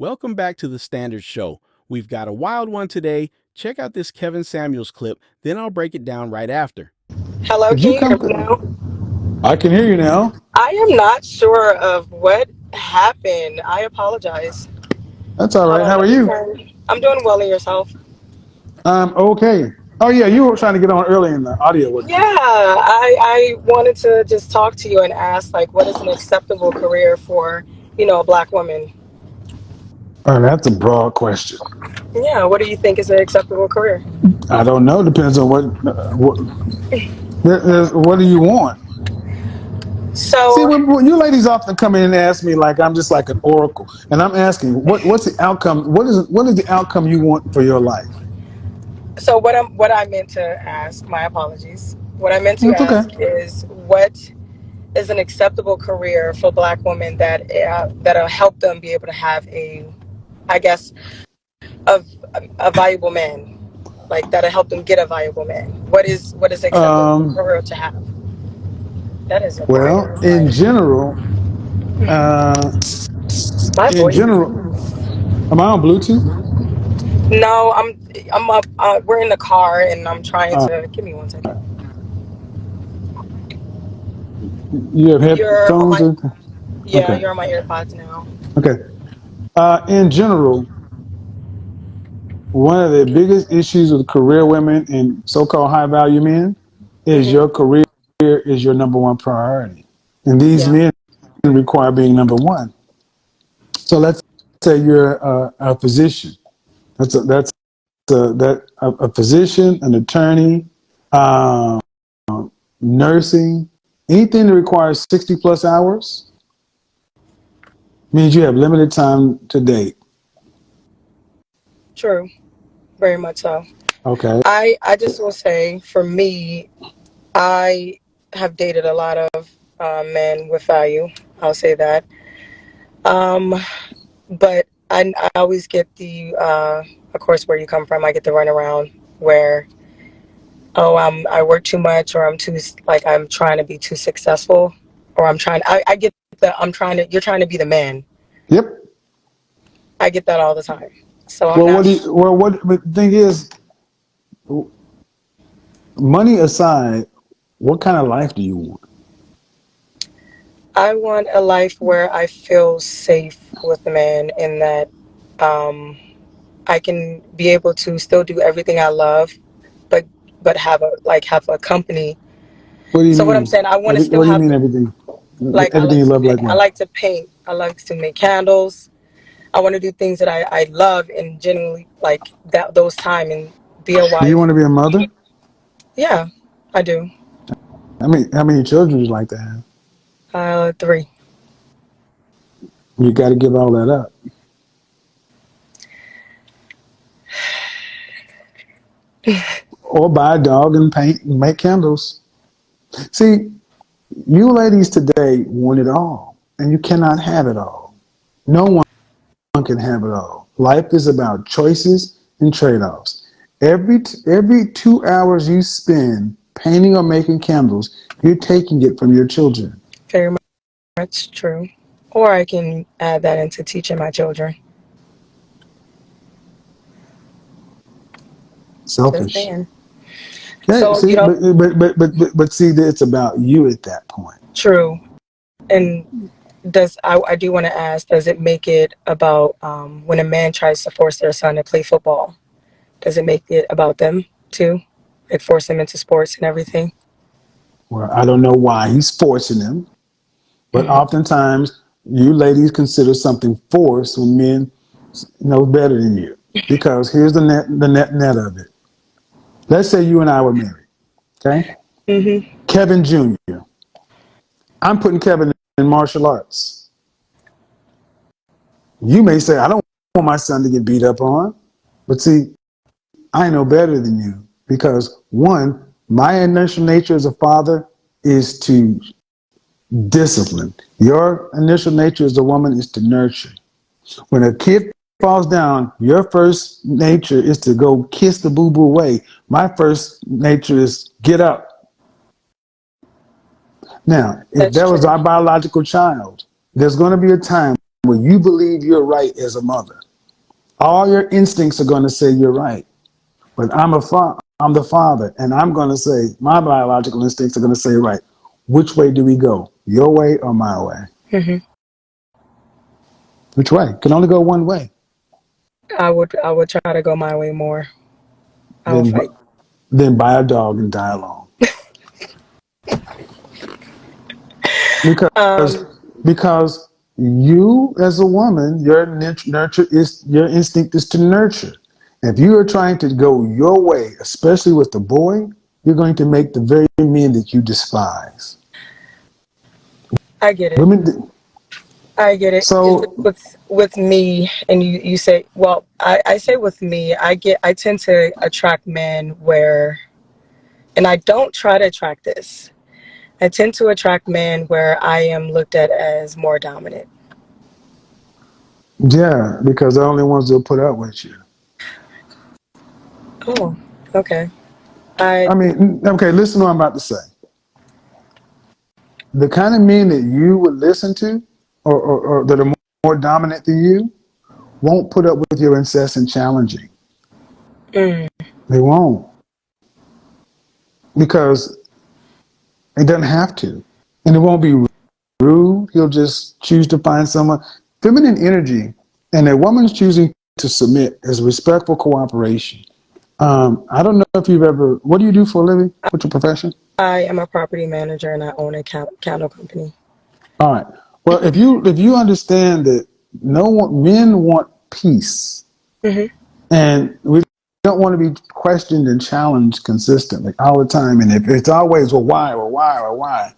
Welcome back to the Standard Show. We've got a wild one today. Check out this Kevin Samuels clip, then I'll break it down right after. Hello, Could can you you hear come me to? now? I can hear you now. I am not sure of what happened. I apologize. That's all Hold right. on, How are let me you? turn. I'm doing well in yourself. Okay. Oh yeah, you were trying to get on early and the audio wasn't Yeah, coming. I wanted to just talk to you and ask, like, what is an acceptable career for, a black woman? That's a broad question. Yeah, what do you think is an acceptable career? I don't know. Depends on what do you want. See, So, when you ladies often come in and ask me like I'm just like an oracle, and I'm asking what's the outcome? What is the outcome you want for your life? so what I meant to ask, my apologies. What I meant to It's okay. ask is what is an acceptable career for black women that'll help them be able to have I guess, a, a valuable man, like that'll help them get a valuable man. What is acceptable Um, career to have? That is a well, very like uh, my in voice. general, am I on Bluetooth? No, I'm up. We're in the car, and I'm trying Uh, to give me 1 second. you have You're on headphones? my Or? Yeah, Okay. you're on my AirPods now. Okay. In general, one of the biggest issues with career women and so-called high-value men is Hmm. your career is your number one priority, and these Yeah, men require being number one. So let's say you're a physician. That's a physician, an attorney, um, nursing, anything that requires 60 plus hours means you have limited time to date. true, very much so. Okay. I just will say, for me, I have dated a lot of men with value. I'll say that. Um, but I always get of course, where you come from, I get the runaround where, oh, I work too much, or I'm trying to be too successful, or I get you're trying to be the man. Yep. I get that all the time. So I'm Well, not, but the thing is, money aside, what kind of life do you want? I want a life where I feel safe with the man, in that um, I can be able to still do everything I love, but have a company. What do you So what I'm mean? saying, I want to still What do you have, mean everything? like, Everything you love, like I what? like to paint. I like to make candles. I want to do things that I love and genuinely like that those time, and be a Do you wife. want to be a mother? Yeah, I do. How many children would you like to have? 3. You got to give all that up, or buy a dog and paint and make candles. See, you ladies today want it all, and you cannot have it all. No one can have it all. Life is about choices and trade-offs. Every 2 hours you spend painting or making candles, you're taking it from your children. Very much true. Or I can add that into teaching my children. Just Selfish. saying. Yeah, So see, but see, it's about you at that point. true. And I do want to ask, does it make it about, when a man tries to force their son to play football? Does it make it about them too? Like, force them into sports and everything? Well, I don't know why he's forcing them, but Hmm. oftentimes you ladies consider something forced when men know better than you. Because here's the net of it. Let's say you and I were married, okay? Hmm. Kevin Jr. I'm putting Kevin in martial arts. You may say, I don't want my son to get beat up on. But see, I know better than you because one, my initial nature as a father is to discipline. Your initial nature as a woman is to nurture. When a kid falls down, your first nature is to go kiss the boo boo away. My first nature is get up. Now, if That's that was true. our biological child, there's going to be a time where you believe you're right as a mother. All your instincts are going to say you're right. But I'm the father, and I'm going to say my biological instincts are going to say right. Which way do we go? Your way or my way? Hmm. Which way? Can only go one way. I would try to go my way more. I will Then fight. then buy a dog and die alone. Because Um, because you as a woman, your nurture is your instinct is to nurture. If you are trying to go your way, especially with the boy, you're going to make the very men that you despise. I get it. Women. I get it. It's just So with me, and you say, well, I say with me, I tend to attract men where, and I don't try to attract this. I tend to attract men where I am looked at as more dominant. yeah, because they're the only ones that'll put up with you. Oh, okay. I I mean, okay, listen to what I'm about to say. The kind of men that you would listen to, or that are more dominant than you, won't put up with your incessant challenging. mm, They won't, because it doesn't have to, and it won't be rude. He'll just choose to find someone. Feminine energy, and a woman's choosing to submit is respectful cooperation. I don't know if you've ever. What do you do for a living? What's your profession? I am a property manager and I own a candle company. All right. Well, if you understand that no one men want peace, Hmm. and we don't want to be questioned and challenged consistently all the time. And if it's always why, it's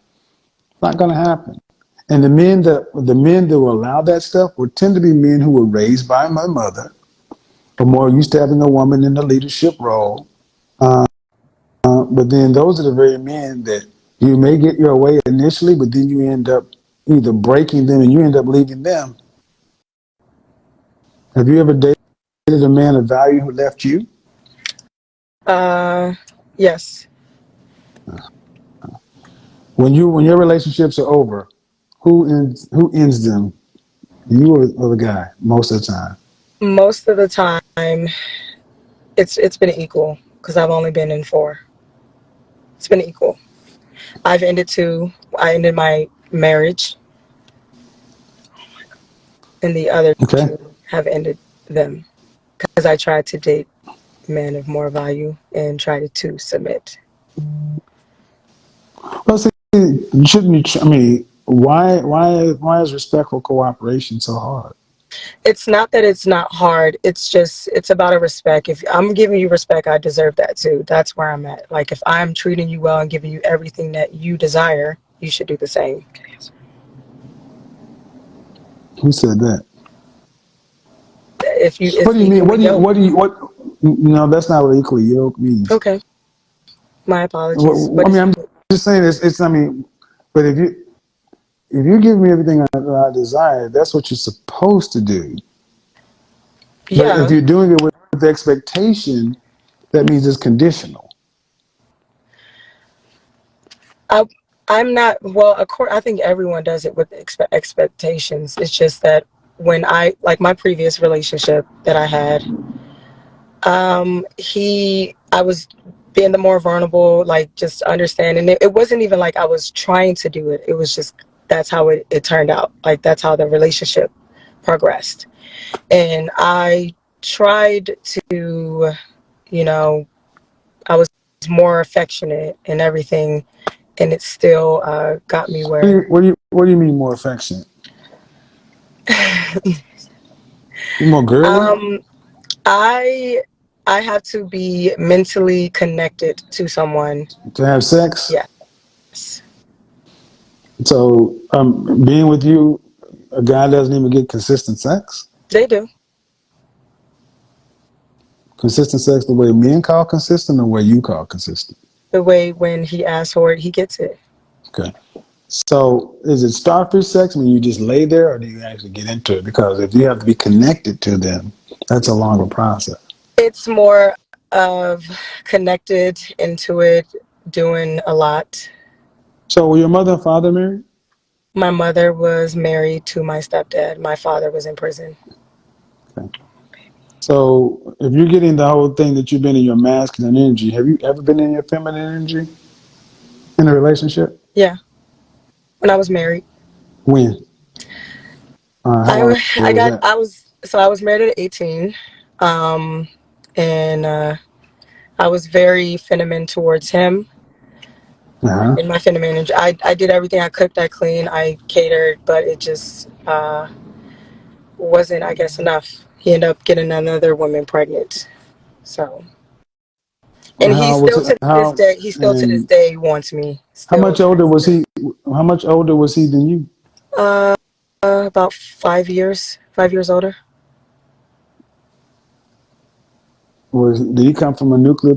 not going to happen. And the men that will allow that stuff will tend to be men who were raised by my mother, or more used to having a woman in the leadership role. Uh, but then those are the very men that you may get your way initially, but then you end up either breaking them and you end up leaving them. Have you ever dated a man of value who left you? Uh, yes. When your relationships are over, who ends them? You or the guy most of the time. Most of the time, it's been equal because I've only been in four. It's been equal. I've ended two. I ended my marriage, and the other Okay. two have ended them because I tried to date men of more value and tried to submit. Well, see, shouldn't you? I mean, why is respectful cooperation so hard? It's not that it's not hard. It's just it's about a respect. If I'm giving you respect, I deserve that too. That's where I'm at. Like if I'm treating you well and giving you everything that you desire, you should do the same. Who said that? If you, What it's do you mean? equally yoked. What? No, that's not what equally yoke means. Okay, my apologies. What I is mean, I'm equal? just saying it's. I mean, but if you give me everything I desire, that's what you're supposed to do. But if Yeah, you're doing it with the expectation, that means it's conditional. I I'm not well. Of course, I think everyone does it with expectations. It's just that when I like my previous relationship that I had, I was being the more vulnerable, like just understanding it wasn't even like I was trying to do it. It was just that's how it turned out. Like that's how the relationship progressed. And I tried to, you know, I was more affectionate and everything, and it still got me where What do you mean more affectionate? You more girly um I I have to be mentally connected to someone. to have sex? Yes. So, being with you, a guy doesn't even get consistent sex. They do. Consistent sex, the way men call consistent, or the way you call consistent. The way when he asks for it, he gets it. Okay. So, is it starfish sex when you just lay there, or do you actually get into it? Because if you have to be connected to them, that's a longer process. It's more of connected into it, doing a lot. So, were your mother and father married? My mother was married to my stepdad. My father was in prison. Okay. So if you're getting the whole thing that you've been in your masculine energy, have you ever been in your feminine energy in a relationship? Yeah, when I was married. When? How long ago was that? I was married at 18. Um, and I was very feminine towards him. Uh-huh. In my feminine energy, I did everything. I cooked, I cleaned, I catered, but it just wasn't, I guess, enough. He ended up getting another woman pregnant. So, and he How was still it? to this How day, he still to this and day wants me. how Still much to older this was day. he? How much older was he than you? Uh, about 5 years. 5 years older. Did he come from a nuclear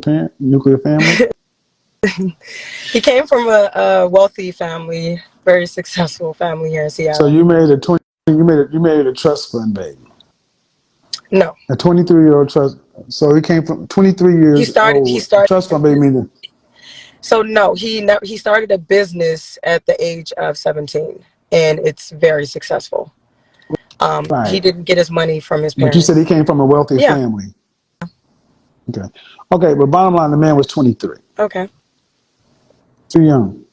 family? He came from a wealthy family, very successful family here in So Seattle. you married a 20. You married a trust fund baby, No, a 23-year-old trust. So he came from 23 he years started. He old. started Trust a fund baby business. meaning So no, he started a business at the age of 17, and it's very successful. He right. didn't get his money from his But you said he parents. came from a wealthy Yeah. family. Okay. Okay, but bottom line, the man was 23. Okay. Too young.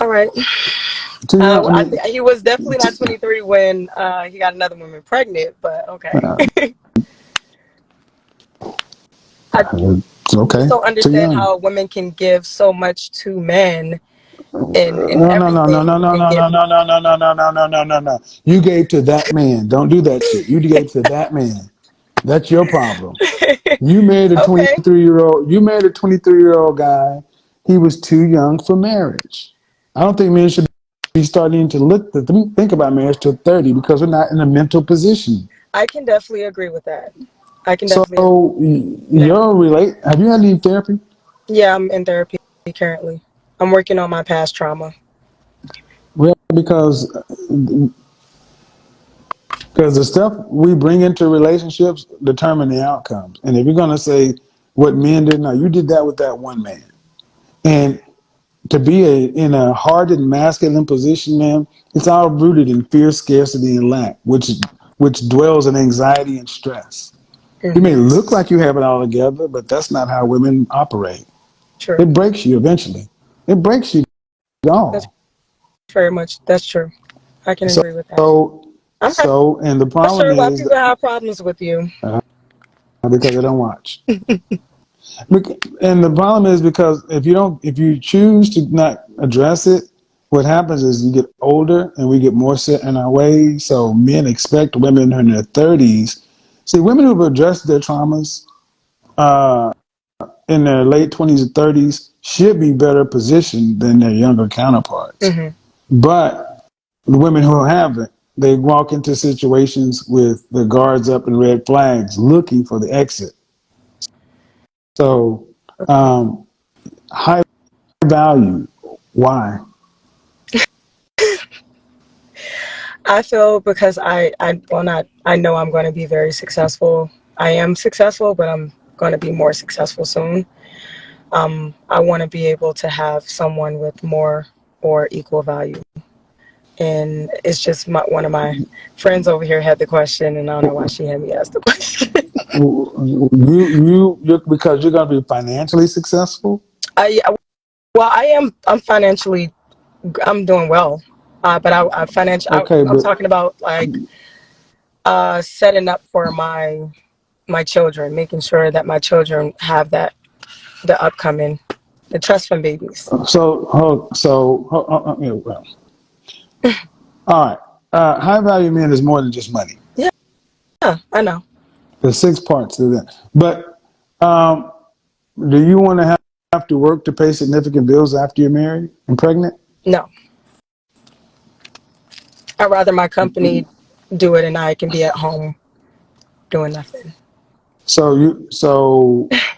All right. Too young. I mean, He was definitely not 23 when he got another woman pregnant, but okay. uh, I it's just okay. don't Too understand young. how women can give so much to men in No, no, no, no, no, everything no, and no, give no, no, no, no, no, no, no, no, no, no, no. You gave to that man. Don't do that shit. You gave to that man. That's your problem. You married a okay. 23-year-old. You married a 23-year-old guy. He was too young for marriage. I don't think men should be starting to think about marriage till 30 because we're not in a mental position. I can definitely agree with that. I can So definitely agree now. you're relate. Have you had any therapy? Yeah, I'm in therapy currently. I'm working on my past trauma. Well, because the stuff we bring into relationships determine the outcomes. And if you're going to say what men did, no, you did that with that one man. And to be in a hardened masculine position, man, it's all rooted in fear, scarcity, and lack, which dwells in anxiety and stress. You may Hmm. look like you have it all together, but that's not how women operate. True. It breaks you eventually. It breaks you That's all. very much, that's true. I can So, agree with that. I'm and the not problem sure why is people have problems with you. because they don't watch. And the problem is because if you choose to not address it, what happens is you get older and we get more set in our ways. So men expect women in their 30s. See, women who've addressed their traumas uh, in their late 20s and 30s should be better positioned than their younger counterparts. Hmm. But the women who haven't, they walk into situations with the guards up and red flags looking for the exit. So, high value. Why? I feel because well, not, I know I'm going to be very successful. I am successful, but I'm going to be more successful soon. I want to be able to have someone with more or equal value. And it's just one of my friends over here had the question, and I don't know why she had me ask the question. You because you're going to be financially successful. I well, I'm financially, I'm doing well, but Okay, I'm but talking about like setting up for my children, making sure that my children have that the upcoming the trust fund babies. yeah, well, all right. High value men is more than just money. Yeah, I know. There's six parts to that. But um, do you want to have to work to pay significant bills after you're married and pregnant? No, I'd rather my company do it and I can be at home doing nothing. So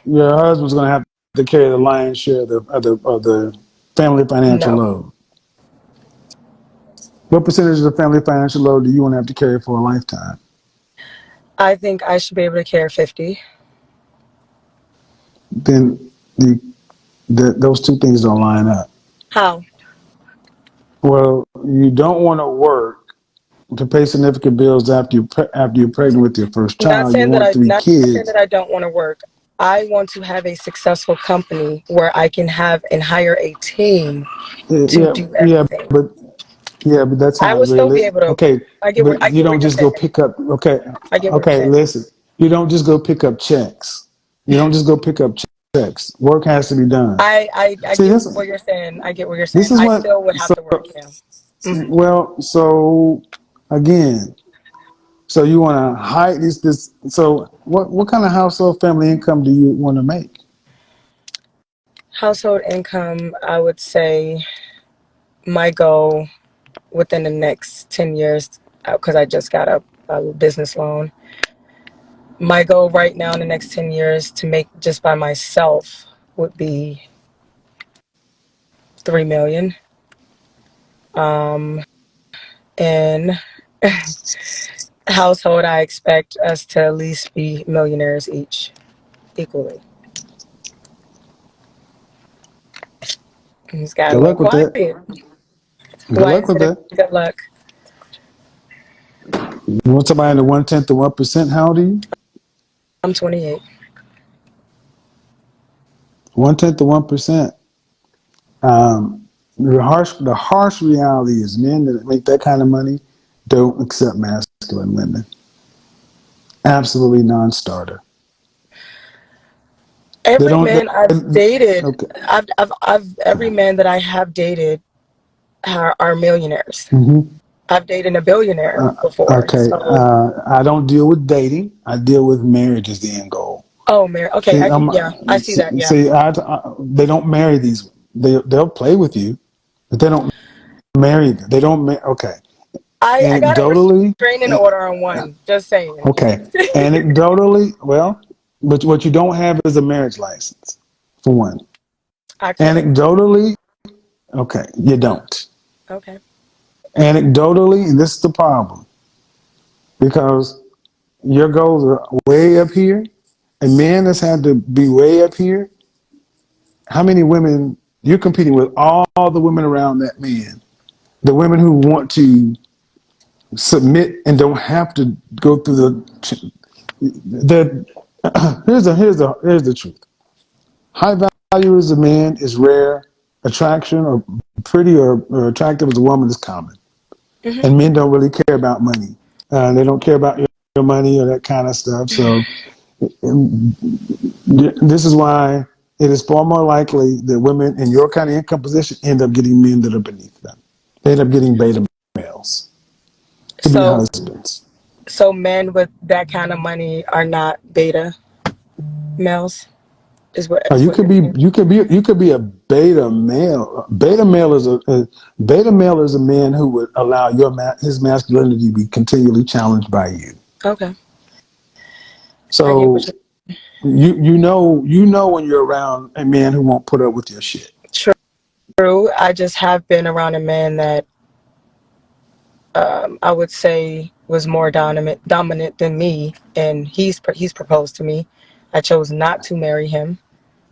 your husband's going to have to carry the lion's share of the family financial No, load. What percentage of the family financial load do you want to have to carry for a lifetime? I think I should be able to carry 50. Then those two things don't line up. How? Well, you don't want to work to pay significant bills after you're pregnant with your first Not child. You saying that want I three not saying kids. that I don't want to work. I want to have a successful company where I can have and hire a team to Yeah, do yeah, everything. but yeah, but that's I not would still be really able to. okay. But I you get what don't you're just go saying. pick up. Okay, I get what you're okay. saying. Listen, you don't just go pick up checks. You don't just go pick up checks. Work has to be done. I See, get this what you're saying. I get what you're this saying. is I what. still would have So to work. Yeah. Hmm. well, so again, so you want to hide this. So what kind of household family income do you want to make? Household income, I would say my goal within the next 10 years, because I just got a business loan. My goal right now in the next 10 years to make just by myself would be 3 million. And household, I expect us to at least be millionaires each, equally. It's got a Good little luck with quiet. that. Good Why luck is with it a that. good luck? You want somebody in the 1/10 of 1%? How old are you? I'm 28. 1/10 of 1%. The harsh reality is men that make that kind of money don't accept masculine women. Absolutely non-starter. They Every don't. man I've dated, Okay. every man that I have dated are millionaires. Hmm. I've dated a billionaire before. Okay. So, I don't deal with dating. I deal with marriage as the end goal. oh, Mary. Okay, See, yeah, I see that. Yeah. they don't marry these. They'll play with you, but they don't marry. They don't. Okay. I got a Anecdotally, restraining eh, order on one. Just saying. okay. Anecdotally, well, but what you don't have is a marriage license, for one. I could. Anecdotally, okay, you don't. Okay. Anecdotally, and this is the problem, because your goals are way up here. A man that's had to be way up here. How many women you're competing with? All the women around that man, the women who want to submit and don't have to go through the. Here's the truth. High value as a man is rare. Attraction or pretty or attractive as a woman is common. Hmm. And men don't really care about money. They don't care about your money or that kind of stuff. So this is why it is far more likely that women in your kind of income position end up getting men that are beneath them. They end up getting beta males to be So, husbands. so men with that kind of money are not beta males. Is You what could you're be saying. you could be a beta male. Beta male is a man who would allow his masculinity to be continually challenged by you. Okay. I get So what you're. you know when you're around a man who won't put up with your shit. True. I just have been around a man that I would say was more dominant than me, and he's proposed to me. I chose not to marry him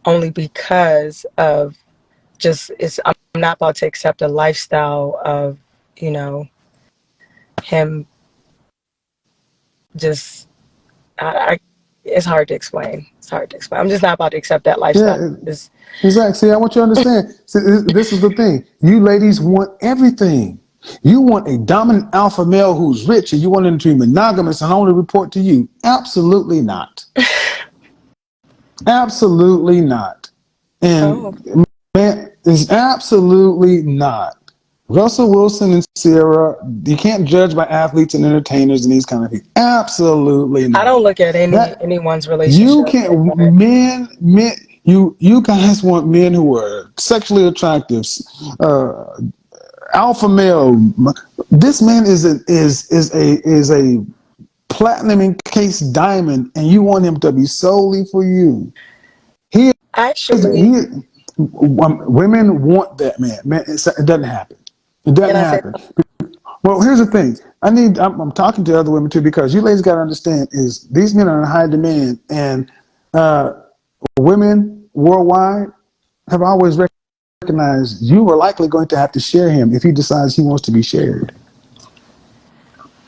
only because of just it's. I'm not about to accept a lifestyle of you know him just. I it's hard to explain. It's hard to explain. I'm just not about to accept that lifestyle. Yeah, It's, exactly. See, I want you to understand. See, this is the thing. You ladies want everything. You want a dominant alpha male who's rich, and you want him to be monogamous and only report to you. Absolutely not. Absolutely not. oh, And man, it's absolutely not. Russell Wilson and Sierra, you can't judge by athletes and entertainers and these kind of things. Absolutely I not. don't look at That anyone's you relationship like can't that. men you guys want men who are sexually attractive, uh, alpha male. This man is a platinum encased diamond, and you want him to be solely for you. He Actually, he women want that man. Man, it doesn't happen. It can doesn't I say happen. Well, here's the thing. I'm talking to other women too, because you ladies got to understand is these men are in high demand, and uh, women worldwide have always recognize you are likely going to have to share him if he decides he wants to be shared.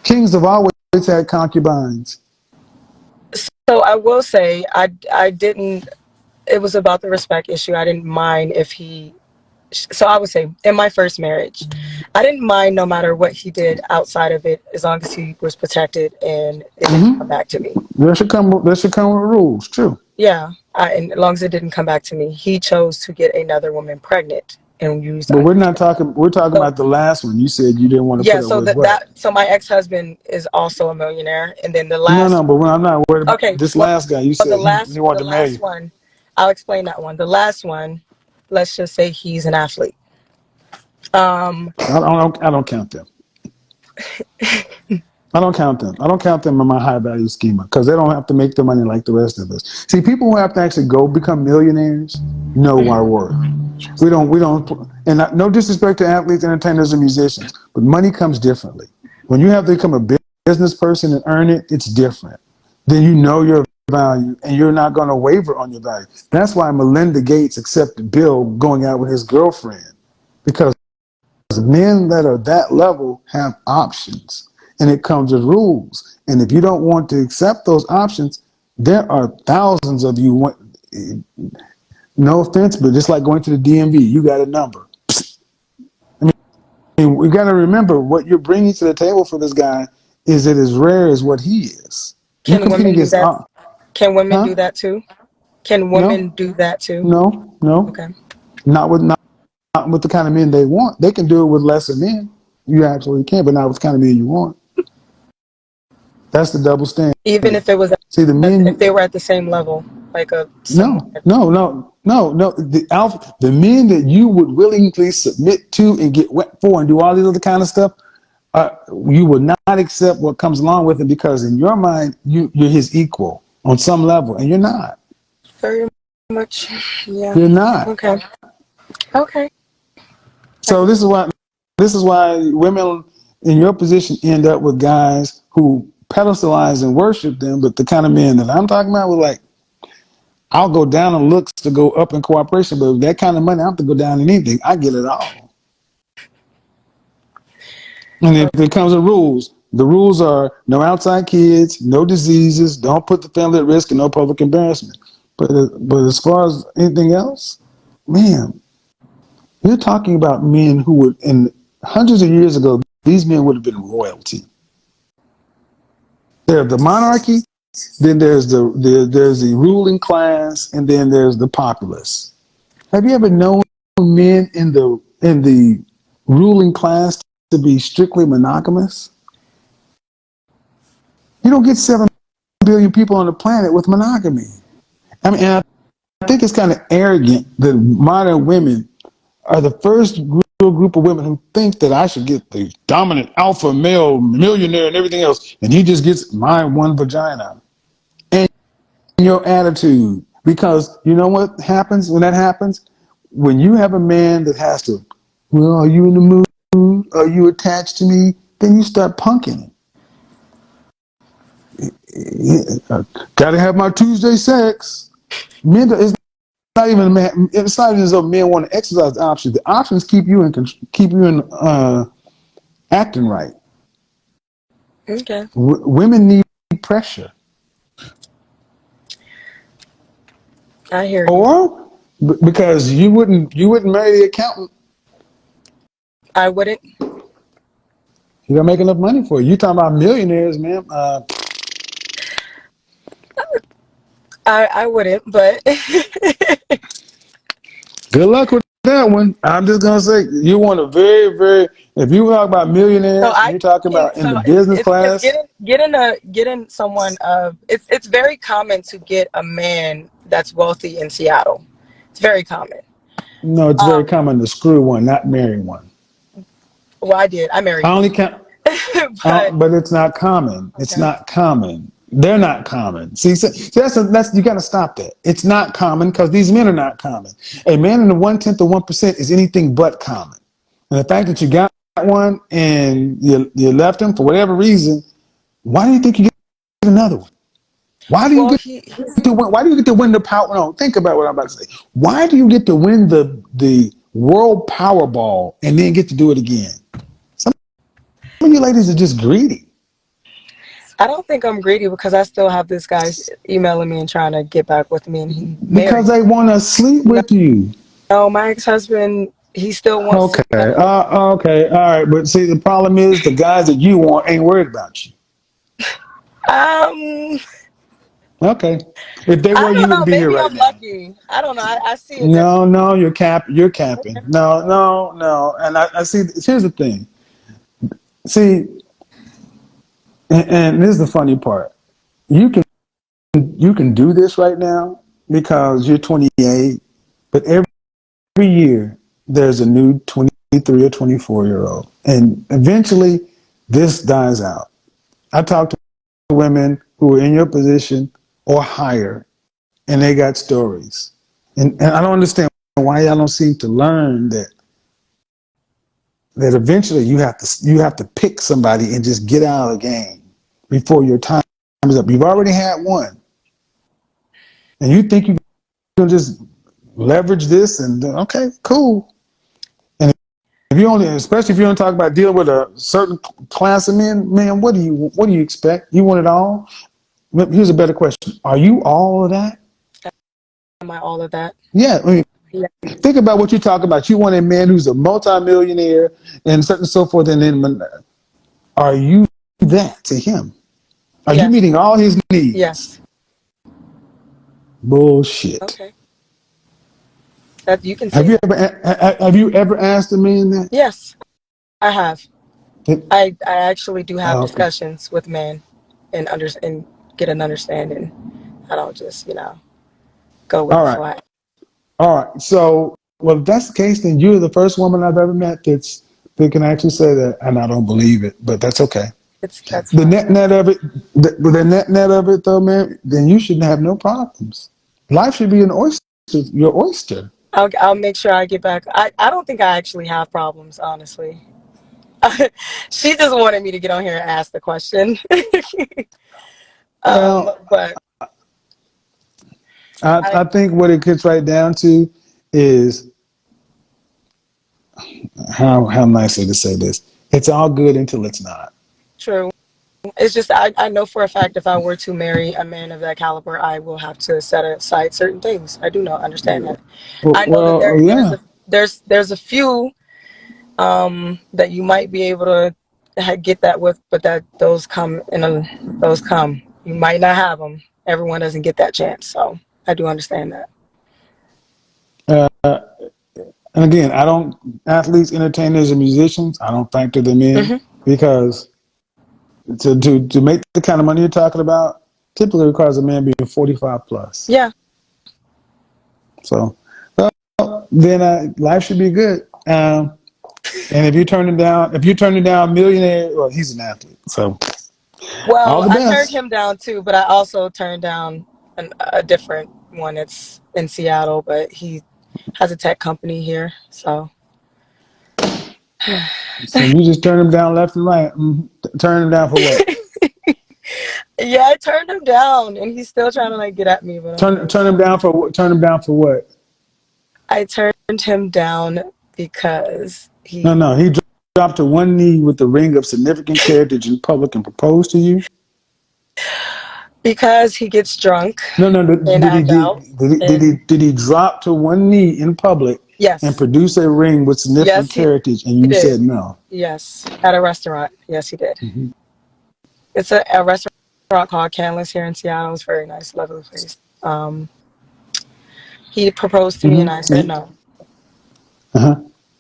Kings have always had concubines. So I will say I didn't. It was about the respect issue. I didn't mind if he. So I would say in my first marriage, I didn't mind no matter what he did outside of it, as long as he was protected and it didn't come back to me. There should come with rules. True. Yeah, and as long as it didn't come back to me, he chose to get another woman pregnant and used But we're not unfiltered. talking. We're talking So about the last one. You said you didn't want to yeah, put up so with what? so my ex husband is also a millionaire, and then the No, last no. But I'm not worried about okay, this well, last guy. You the said he last wanted the to marry last you. one, I'll explain that one. The last one, let's just say he's an athlete. Um, I don't count them. I don't count them. I don't count them in my high value schema because they don't have to make the money like the rest of us. See, people who have to actually go become millionaires know our worth. We don't, and no disrespect to athletes, entertainers, and musicians, but money comes differently. When you have to become a business person and earn it, it's different. Then you know your value and you're not going to waver on your value. That's why Melinda Gates accepted Bill going out with his girlfriend because men that are that level have options and it comes with rules. And if you don't want to accept those options, there are thousands of you. No offense, but just like going to the DMV, you got a number. And we got to remember what you're bringing to the table for this guy is it as rare as what he is. You can competing women do against, that? Can women do huh? that too? Can women No, do that too? no, Okay. not with the kind of men they want. They can do it with lesser men. You absolutely can, but not with the kind of men you want. That's the double standard. Even if it was See, the men, if they were at the same level, like a someone. no, no, no, no, no. The men that you would willingly submit to and get wet for and do all these other kind of stuff, you will not accept what comes along with it because in your mind, you're his equal on some level, and you're not. Very much. Yeah. You're not. Okay. Okay. I So get it. this is why women in your position end up with guys who pedestalize and worship them, but the kind of men that I'm talking about were like, I'll go down in looks to go up in cooperation, but with that kind of money, I have to go down in anything. I get it all. And if it comes to rules, the rules are no outside kids, no diseases, don't put the family at risk, and no public embarrassment. But as far as anything else, man, you're talking about men who would, in hundreds of years ago, these men would have been royalty. There's the monarchy, then there's the ruling class, and then there's the populace. Have you ever known men in the ruling class to be strictly monogamous? You don't get 7 billion people on the planet with monogamy. I mean, and I think it's kind of arrogant that modern women are the first real group of women who think that I should get the dominant alpha male millionaire and everything else, and he just gets my one vagina. And your attitude, because you know what happens when that happens? When you have a man that has to, well, are you in the mood? Are you attached to me? Then you start punking it. Gotta have my Tuesday sex. Men, it's not even man. It's not even as though men want to exercise the options. The options keep you in acting right. Okay. Women need pressure, I hear you. or because you wouldn't marry the accountant. I wouldn't. He don't make enough money for you. You talking about millionaires, man? I wouldn't, but Good luck with that one. I'm just gonna say you want a very, very. If you talk about so millionaires and I you're talking can about in so the business it's class, getting someone of it's very common to get a man that's wealthy in Seattle. It's very common. no, it's very Um, common to screw one, not marry one. well, I I married one, only count. but But it's not common. It's okay. not common. They're not common. See, so that's you got to stop that. It's not common because these men are not common. A man in the 1/10 of 1% is anything but common. And the fact that you got one and you left him for whatever reason, why do you think you get another one? Why do you Well, get he's to win? Why do you get to win the power? No, think about what I'm about to say. Why do you get to win the World Powerball and then get to do it again. Some of you ladies are just greedy. I don't think I'm greedy because I still have this guy emailing me and trying to get back with me, and he Because married. they want to sleep No, with you. no, my ex-husband, he still wants to Okay. settle. Okay. All right. But see, the problem is the guys that you want ain't worried about you. Um, Okay. If they were, I you don't know. wouldn't be here Maybe right I'm now. lucky. I don't know. I see it different. No, no, you're capping. No, no, no. And I see. Here's the thing. See, and this is the funny part. You can do this right now because you're 28, but every year there's a new 23 or 24-year old, and eventually this dies out. I talk to women who are in your position or higher, and they got stories, and I don't understand why y'all don't seem to learn that eventually you have to pick somebody and just get out of the game before your time is up. You've already had one, and you think you can just leverage this and okay, cool. And if you only, especially if you don't talk about dealing with a certain class of men, man, what do you expect? You want it all? Here's a better question: are you all of that? Am I all of that? Yeah, I mean, Yeah. think about what you're talking about. You want a man who's a multimillionaire and so, and so forth, and then are you that to him? Are you Yes. meeting all his needs? Yes. Bullshit. Okay. That you can Have say you that. ever asked a man that? Yes, I have. That- I actually do have okay. discussions with men and get an understanding. I don't just, go with All the right. flow. All right. So, well, if that's the case, then you're the first woman I've ever met that can actually say that, and I don't believe it, but that's okay. That's The fine. net of it, the net of it, though, man, then you shouldn't have no problems. Life should be an oyster, your oyster. I'll make sure I get back. I don't think I actually have problems, honestly. She just wanted me to get on here and ask the question. Well, But I I think what it gets right down to is how nice to say this. It's all good until it's not. true. It's just I know for a fact if I were to marry a man of that caliber, I will have to set aside certain things. I do not understand that. I know that Well, yeah. there's a few that you might be able to get that with, but that those come. You might not have them. Everyone doesn't get that chance, so I do understand that. Uh, and again, I don't athletes, entertainers, and musicians. I don't factor them in Hmm. because to make the kind of money you're talking about typically requires a man being 45 plus. Yeah. So, well, then life should be good. And if you're turning down a millionaire, well, he's an athlete. So, all Well, the I turned best. him down too, but I also turned down a different one. It's in Seattle, but he has a tech company here. So, So you just turn him down left and right. Turn him down for what? yeah, I turned him down, and he's still trying to like get at me. But I'm like, Turn him down for what? Turn him down for what? I turned him down because No, he no. He dropped to one knee with the ring of significant heritage in public and proposed to you. gets drunk No, no. and act out. And Did he drop to one knee in public and yes, produce a ring with significant yes, heritage, and he you did. said no? Yes, at a restaurant. Yes, he did. Mm-hmm. It's a restaurant called Canlis here in Seattle. It's a very nice, lovely place. He proposed to me, and I said Mm-hmm. no. Uh-huh.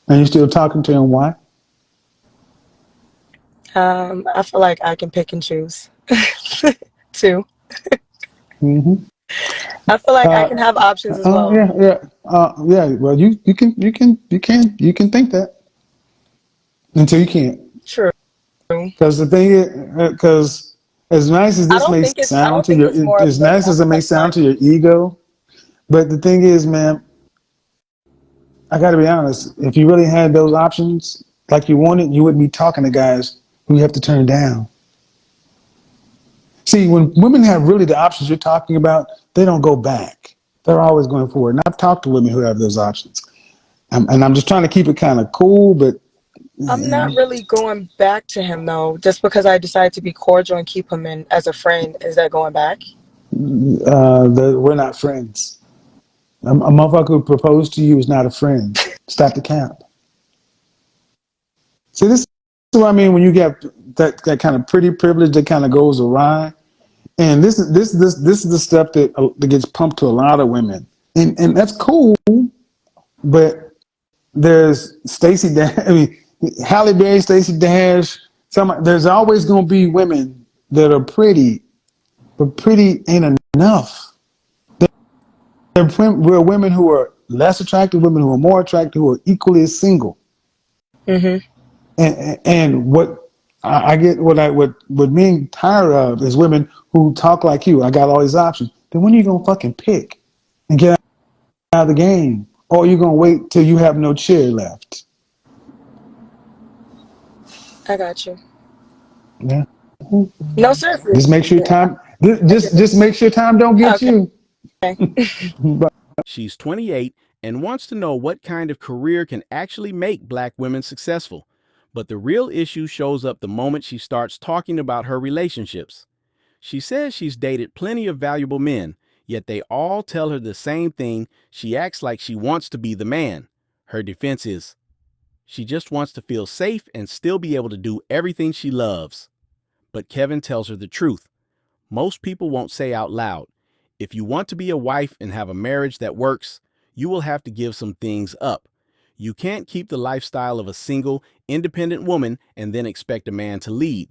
And you still talking to him? Why? I feel like I can pick and choose too. Mm-hmm. I feel like I can have options as Oh well. yeah, yeah, yeah. Well, you can think that until you can't. True. Because the thing is, because as nice as this may I sound don't to think it's more of as the nice as it may sound to money. your ego, but the thing is, man, I got to be honest. If you really had those options like you wanted, you wouldn't be talking to guys who you have to turn down. See, when women have really the options you're talking about, they don't go back. They're always going forward. And I've talked to women who have those options. And I'm just trying to keep it kind of cool, but I'm not really going back to him though. Just because I decided to be cordial and keep him in as a friend, is that going back? we're not friends. A motherfucker who proposed to you is not a friend. Stop the cap. See, this is what I mean when you get that kind of pretty privilege that kind of goes awry. And this is the stuff that gets pumped to a lot of women, and that's cool. But there's Stacey Dash. I mean, Halle Berry, Stacey Dash. There's always going to be women that are pretty, but pretty ain't enough. We're women who are less attractive, women who are more attractive, who are equally as single. Mm-hmm. And what I get, what me tired of is women who talk like you. I got all these options. Then when are you gonna fucking pick and get out of the game, or are you gonna wait till you have no chair left? I got you. Yeah. No, seriously. Just make sure Yeah, time. I get it. Just make sure time don't get Okay. you. She's 28 and wants to know what kind of career can actually make black women successful. But the real issue shows up the moment she starts talking about her relationships. She says she's dated plenty of valuable men, yet they all tell her the same thing. She acts like she wants to be the man. Her defense is, she just wants to feel safe and still be able to do everything she loves. But Kevin tells her the truth. Most people won't say out loud, if you want to be a wife and have a marriage that works, you will have to give some things up. You can't keep the lifestyle of a single, independent woman and then expect a man to lead.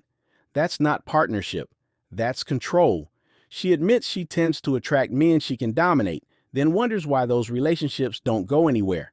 That's not partnership. That's control. She admits she tends to attract men she can dominate, then wonders why those relationships don't go anywhere.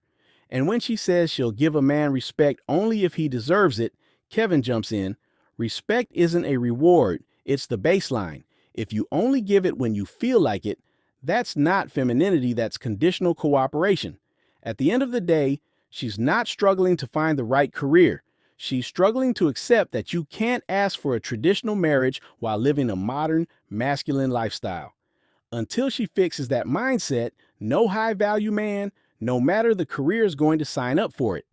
And when she says she'll give a man respect only if he deserves it, Kevin jumps in. Respect isn't a reward, it's the baseline. If you only give it when you feel like it, that's not femininity, that's conditional cooperation. At the end of the day, she's not struggling to find the right career. She's struggling to accept that you can't ask for a traditional marriage while living a modern, masculine lifestyle. Until she fixes that mindset, no high value man, no matter the career, is going to sign up for it.